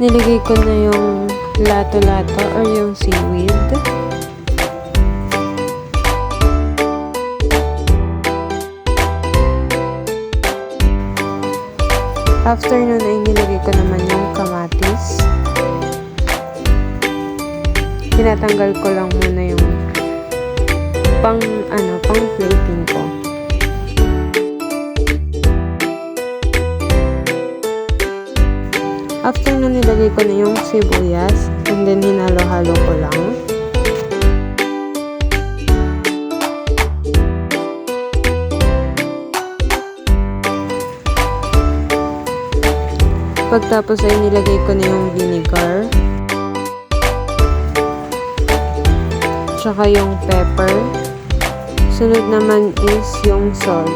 Nilagay ko na yung lato-lato or yung seaweed. After nun ay nilagay ko naman yung kamatis. Tinatanggal ko lang muna yung pang plating ko. After nun nilagay ko na yung sibuyas and then hinalo-halo ko lang. Pagtapos ay nilagay ko na yung vinegar. Tsaka yung pepper. Sunod naman is yung salt.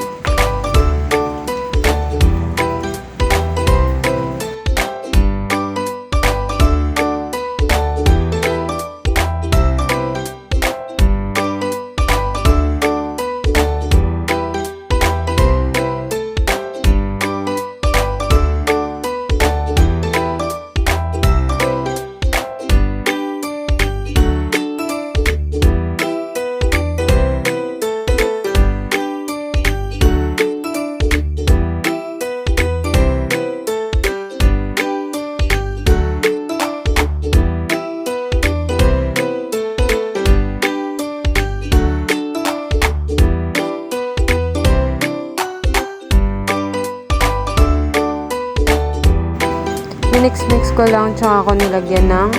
Mix ko lang tsaka ako nilagyan ng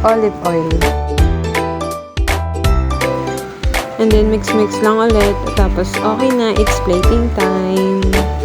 olive oil. And then mix lang ulit. Tapos okay na, it's plating time.